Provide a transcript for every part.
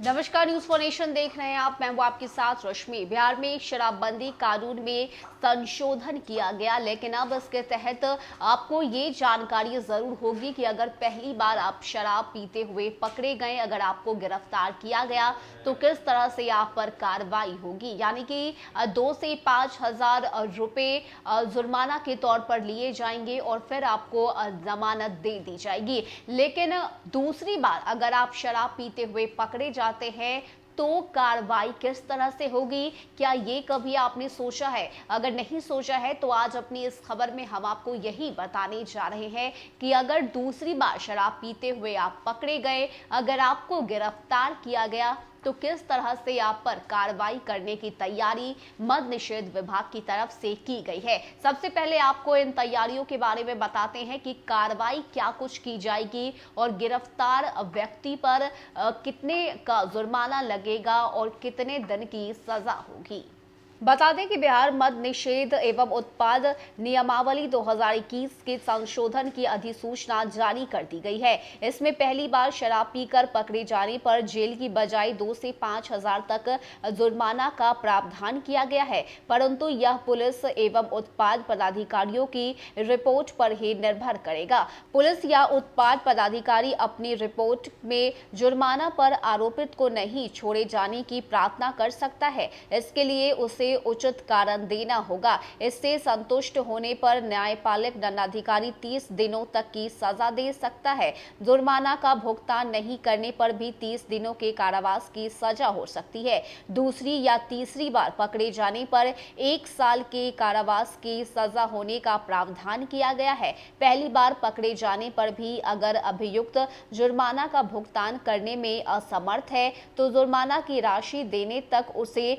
नमस्कार, news for nation देख रहे हैं आप। मैं हूं आपके साथ रश्मि। बिहार में शराबबंदी कानून में संशोधन किया गया, लेकिन अब इसके तहत आपको ये जानकारी जरूर होगी कि अगर पहली बार आप शराब पीते हुए पकड़े गए, अगर आपको गिरफ्तार किया गया तो किस तरह से आप पर कार्रवाई होगी। यानी कि 2 से 5,000 रुपए जुर्माना के तौर पर लिए जाएंगे और फिर आपको जमानत दे दी जाएगी। लेकिन दूसरी बार अगर आप शराब पीते हुए पकड़े जाते हैं तो कार्रवाई किस तरह से होगी, क्या ये कभी आपने सोचा है? अगर नहीं सोचा है तो आज अपनी इस खबर में हम आपको यही बताने जा रहे हैं कि अगर दूसरी बार शराब पीते हुए आप पकड़े गए, अगर आपको गिरफ्तार किया गया तो किस तरह से आप पर कार्रवाई करने की तैयारी मद्य निषेध विभाग की तरफ से की गई है। सबसे पहले आपको इन तैयारियों के बारे में बताते हैं कि कार्रवाई क्या कुछ की जाएगी और गिरफ्तार व्यक्ति पर कितने का जुर्माना लगेगा और कितने दिन की सजा होगी। बता दें कि बिहार मद्य निषेध एवं उत्पाद नियमावली 2021 के संशोधन की अधिसूचना जारी कर दी गई है। इसमें पहली बार शराब पीकर पकड़े जाने पर जेल की बजाय 2 से 5,000 तक जुर्माना का प्रावधान किया गया है, परंतु यह पुलिस एवं उत्पाद पदाधिकारियों की रिपोर्ट पर ही निर्भर करेगा। पुलिस या उत्पाद पदाधिकारी अपनी रिपोर्ट में जुर्माना पर आरोपित को नहीं छोड़े जाने की प्रार्थना कर सकता है। इसके लिए उसे उचित कारण देना होगा। इससे संतुष्ट होने पर न्यायपालिक दंडाधिकारी 30 दिनों तक की सजा दे सकता है। जुर्माना का भुगतान नहीं करने पर भी 30 दिनों के कारावास की सजा हो सकती है। दूसरी या तीसरी बार पकड़े जाने पर 1 साल के कारावास की सजा होने का प्रावधान किया गया है। पहली बार पकड़े जाने पर भी अगर अभियुक्त जुर्माना का भुगतान करने में असमर्थ है तो जुर्माना की राशि देने तक उसे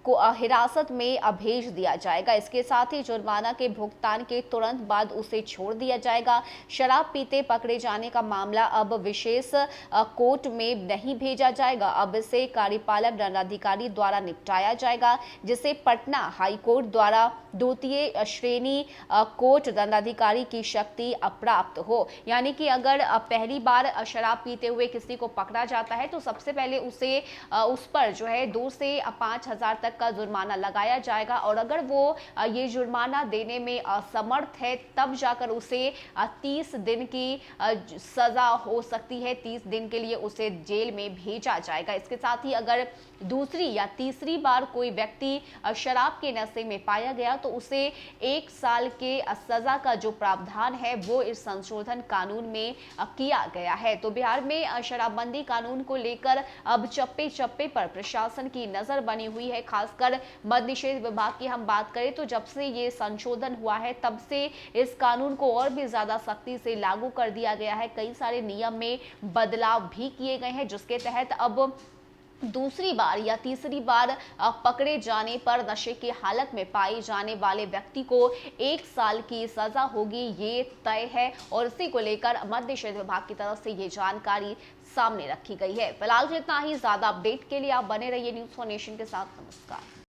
को हिरासत में भेज दिया जाएगा। इसके साथ ही जुर्माना के भुगतान के तुरंत बाद उसे छोड़ दिया जाएगा। शराब पीते पकड़े जाने का मामला अब विशेष कोर्ट में नहीं भेजा जाएगा, अब इसे कार्यपालक दंडाधिकारी द्वारा निपटाया जाएगा, जिसे पटना हाई कोर्ट द्वारा द्वितीय श्रेणी कोर्ट दंडाधिकारी की शक्ति अप्राप्त हो। यानी कि अगर पहली बार शराब पीते हुए किसी को पकड़ा जाता है तो सबसे पहले उसे उस पर जो है 2 से 5,000 तक का जुर्माना लगाया जाएगा, और अगर वो ये जुर्माना देने में असमर्थ है तब जाकर उसे 30 दिन की सजा हो सकती है। 30 दिन के लिए उसे जेल में भेजा जाएगा। इसके साथ ही अगर दूसरी या तीसरी बार कोई व्यक्ति शराब के नशे में पाया गया तो उसे 1 साल के सजा का जो प्रावधान है वो इस संशोधन कानून में किया गया है। तो बिहार में शराबबंदी कानून को लेकर अब चप्पे चप्पे पर प्रशासन की नजर बनी हुई है। खासकर मद्य निषेध विभाग की हम बात करें तो जब से ये संशोधन हुआ है तब से इस कानून को और भी ज्यादा सख्ती से लागू कर दिया गया है। कई सारे नियम में बदलाव भी किए गए हैं, जिसके तहत अब दूसरी बार या तीसरी बार पकड़े जाने पर नशे की हालत में पाए जाने वाले व्यक्ति को 1 साल की सजा होगी, ये तय है। और इसी को लेकर मद्य निषेध विभाग की तरफ से ये जानकारी सामने रखी गई है। फिलहाल इतना ही। ज्यादा अपडेट के लिए आप बने रहिए न्यूज फॉर नेशन के साथ। नमस्कार।